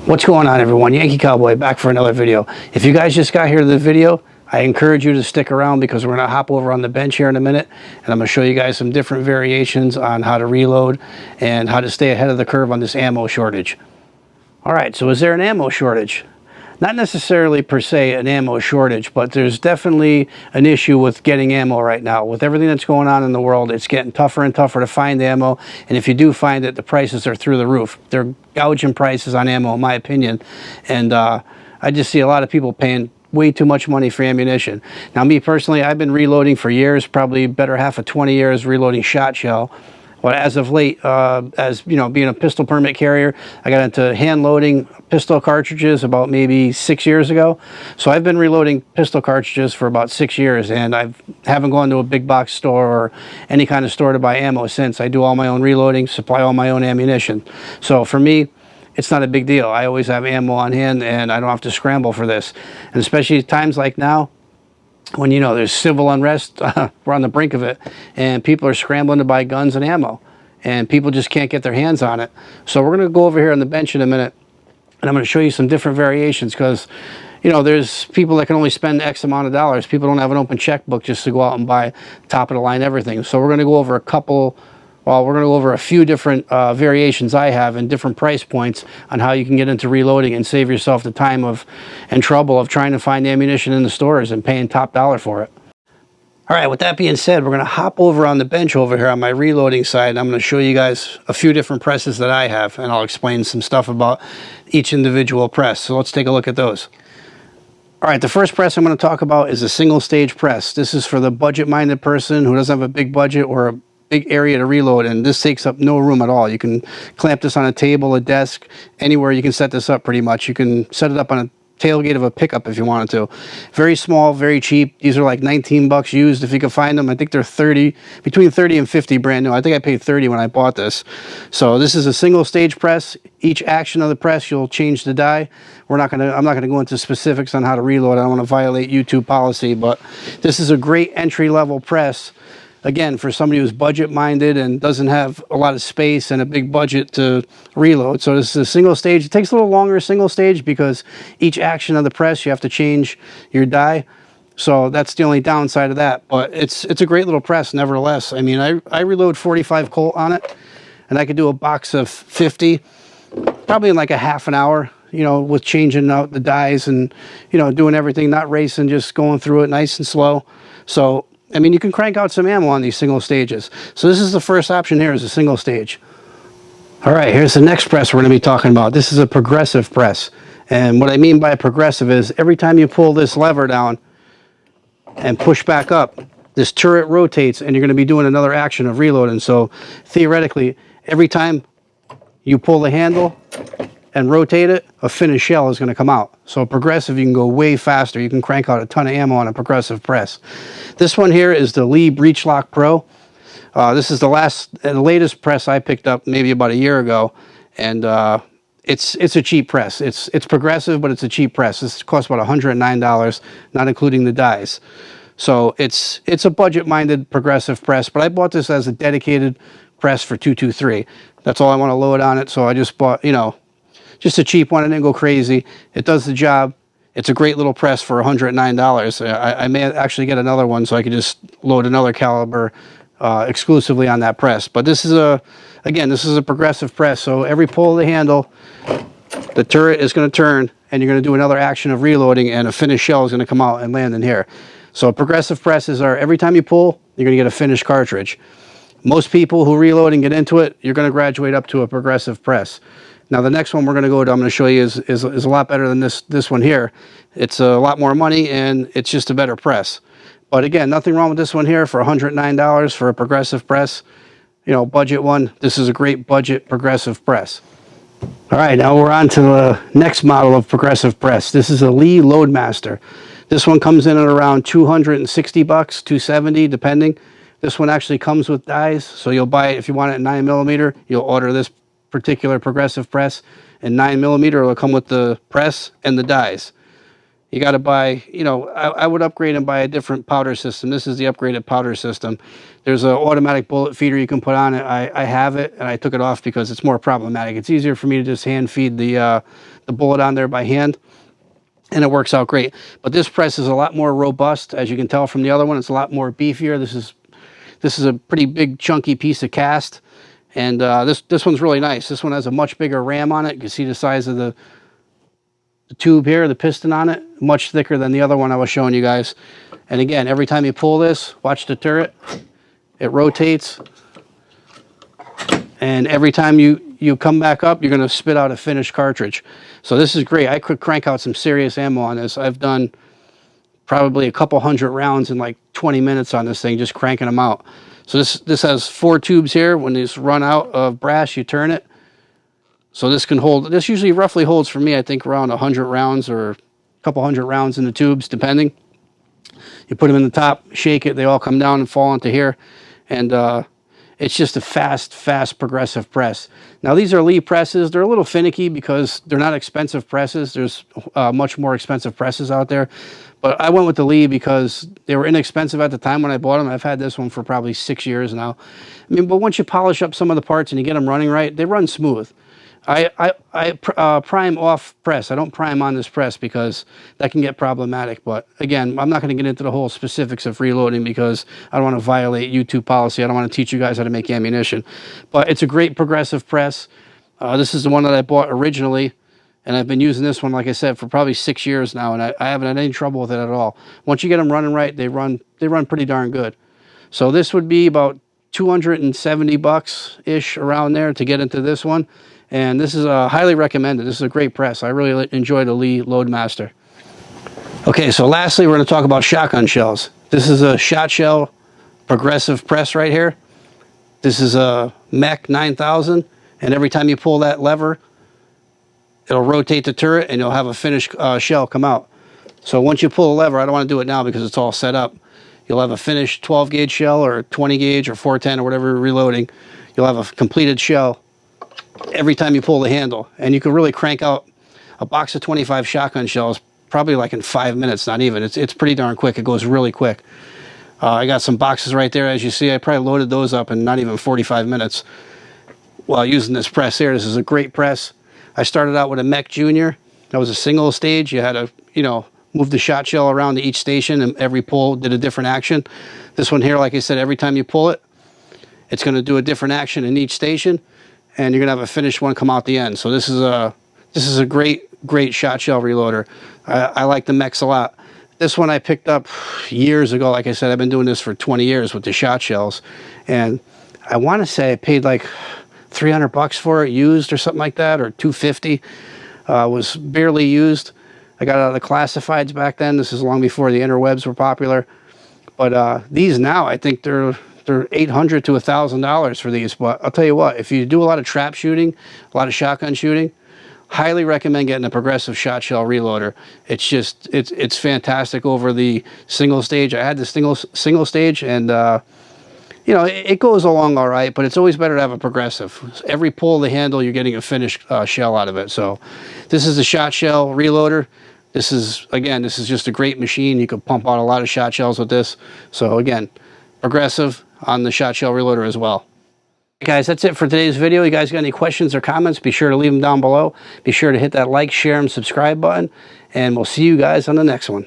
What's going on, everyone? Yankee Cowboy back for another video. If you guys just got here to the video, I encourage you to stick around because we're going to hop over on the bench here in a minute and I'm going to show you guys some different variations on how to reload and how to stay ahead of the curve on this ammo shortage. Alright, so is there an ammo shortage? Not necessarily per se an ammo shortage, but there's definitely an issue with getting ammo right now. With everything that's going on in the world, it's getting tougher and tougher to find ammo, and if you do find it, the prices are through the roof. They're gouging prices on ammo, in my opinion, and I just see a lot of people paying way too much money for ammunition. Now, me personally, I've been reloading for years, probably better half of 20 years reloading shot shell. But as of late, as you know, being a pistol permit carrier, I got into hand loading pistol cartridges about maybe 6 years ago. So I've been reloading pistol cartridges for about 6 years, and I haven't gone to a big box store or any kind of store to buy ammo since. I do all my own reloading, supply all my own ammunition. So for me, it's not a big deal. I always have ammo on hand, and I don't have to scramble for this. And especially times like now, when, you know, there's civil unrest, we're on the brink of it, and people are scrambling to buy guns and ammo, and people just can't get their hands on it. So we're going to go over here on the bench in a minute, and I'm going to show you some different variations because, you know, there's people that can only spend X amount of dollars. People don't have an open checkbook just to go out and buy top of the line everything. So we're going to go over we're going to go over a few different variations I have and different price points on how you can get into reloading and save yourself the time and trouble of trying to find ammunition in the stores and paying top dollar for it. All right, with that being said, we're going to hop over on the bench over here on my reloading side, and I'm going to show you guys a few different presses that I have, and I'll explain some stuff about each individual press. So let's take a look at those. All right, the first press I'm going to talk about is a single stage press. This is for the budget-minded person who doesn't have a big budget or a big area to reload, and this takes up no room at all. You can clamp this on a table, a desk, anywhere you can set this up pretty much. You can set it up on a tailgate of a pickup if you wanted to. Very small, very cheap. These are like 19 bucks used if you can find them. I think they're between 30 and 50 brand new. I think I paid 30 when I bought this. So this is a single stage press. Each action of the press, you'll change the die. I'm not gonna go into specifics on how to reload. I don't want to violate YouTube policy, but this is a great entry level press. Again, for somebody who's budget-minded and doesn't have a lot of space and a big budget to reload. So this is a single stage. It takes a little longer single stage because each action of the press, you have to change your die. So that's the only downside of that. But it's a great little press, nevertheless. I mean, I reload 45 Colt on it, and I could do a box of 50, probably in like a half an hour, you know, with changing out the dies and, you know, doing everything, not racing, just going through it nice and slow. So I mean, you can crank out some ammo on these single stages. So this is the first option here, is a single stage. All right, here's the next press we're going to be talking about. This is a progressive press. And what I mean by progressive is every time you pull this lever down and push back up, this turret rotates and you're going to be doing another action of reloading. So theoretically, every time you pull the handle and rotate it, a finished shell is going to come out. So progressive, you can go way faster. You can crank out a ton of ammo on a progressive press. This one here is the Lee Breech Lock Pro. This is the latest press I picked up maybe about a year ago, and it's a cheap press. It's progressive, but it's a cheap press. This costs about $109, not including the dies. So it's a budget-minded progressive press, but I bought this as a dedicated press for 223. That's all I want to load on it, so I just bought, you know, just a cheap one. I didn't go crazy. It does the job. It's a great little press for $109. I may actually get another one so I could just load another caliber exclusively on that press. But this is again, this is a progressive press. So every pull of the handle, the turret is going to turn, and you're going to do another action of reloading, and a finished shell is going to come out and land in here. So progressive presses are every time you pull, you're going to get a finished cartridge. Most people who reload and get into it, you're going to graduate up to a progressive press. Now the next one we're going to go to, I'm going to show you, is a lot better than this one here. It's a lot more money, and it's just a better press. But again, nothing wrong with this one here for $109 for a progressive press. You know, budget one. This is a great budget progressive press. All right, now we're on to the next model of progressive press. This is a Lee Loadmaster. This one comes in at around 260 bucks, 270 depending. This one actually comes with dies, so you'll buy it if you want it in 9mm. You'll order this particular progressive press in 9mm. It'll come with the press and the dies. you got to buy, you know, I would upgrade and buy a different powder system. This is the upgraded powder system. There's an automatic bullet feeder you can put on it. I have it, and I took it off because it's more problematic. It's easier for me to just hand feed the bullet on there by hand, and it works out great. But this press is a lot more robust. As you can tell from the other one, it's a lot more beefier. This is a pretty big chunky piece of cast, and this one's really nice. This one has a much bigger ram on it. You can see the size of the tube here, the piston on it, much thicker than the other one I was showing you guys. And again, every time you pull this, watch the turret, it rotates, and every time you come back up, you're going to spit out a finished cartridge. So this is great. I could crank out some serious ammo on this. I've done probably a couple hundred rounds in like 20 minutes on this thing, just cranking them out. So this has 4 tubes here. When these run out of brass, you turn it. So this can hold, this usually roughly holds for me, I think around 100 rounds or a couple hundred rounds in the tubes, depending. You put them in the top, shake it, they all come down and fall into here. And it's just a fast progressive press. Now these are Lee presses. They're a little finicky because they're not expensive presses. There's much more expensive presses out there. But I went with the Lee because they were inexpensive at the time when I bought them. I've had this one for probably 6 years now. I mean, but once you polish up some of the parts and you get them running right, they run smooth. I prime off press. I don't prime on this press because that can get problematic. But again, I'm not going to get into the whole specifics of reloading because I don't want to violate YouTube policy. I don't want to teach you guys how to make ammunition. But it's a great progressive press. This is the one that I bought originally, and I've been using this one, like I said, for probably 6 years now, and I haven't had any trouble with it at all. Once you get them running right, they run pretty darn good. So this would be about 270 bucks ish around there to get into this one. And this is highly recommended. This is a great press. I really enjoy the Lee Loadmaster. Okay, so lastly, we're going to talk about shotgun shells. This is a shot shell progressive press right here. This is a Mech 9000, and every time you pull that lever, it'll rotate the turret, and you'll have a finished shell come out. So once you pull the lever, I don't want to do it now because it's all set up. You'll have a finished 12 gauge shell or 20 gauge or 410 or whatever you're reloading. You'll have a completed shell every time you pull the handle, and you can really crank out a box of 25 shotgun shells probably like in 5 minutes, not even. It's pretty darn quick. It goes really quick. I got some boxes right there, as you see. I probably loaded those up in not even 45 minutes while using this press here. This is a great press. I started out with a Mech Junior. That was a single stage. You had to, you know, move the shot shell around to each station, and every pull did a different action. This one here, like I said, every time you pull it, it's going to do a different action in each station, and you're going to have a finished one come out the end. So this is a great shot shell reloader. I like the Mechs a lot. This one I picked up years ago. Like I said, I've been doing this for 20 years with the shot shells, and I want to say I paid like 300 bucks for it used or something like that, or 250. Was barely used. I got it out of the classifieds back then. This is long before the interwebs were popular. But these now, I think they're $800 to $1,000 for these. But I'll tell you what, if you do a lot of trap shooting, a lot of shotgun shooting, highly recommend getting a progressive shot shell reloader. It's fantastic over the single stage. I had the single stage, and you know, it goes along all right, but it's always better to have a progressive. Every pull of the handle, you're getting a finished shell out of it. So this is a shot shell reloader. This is just a great machine. You can pump out a lot of shot shells with this. So again, progressive on the shot shell reloader as well. Guys, that's it for today's video. You guys got any questions or comments, be sure to leave them down below. Be sure to hit that like, share, and subscribe button, and we'll see you guys on the next one.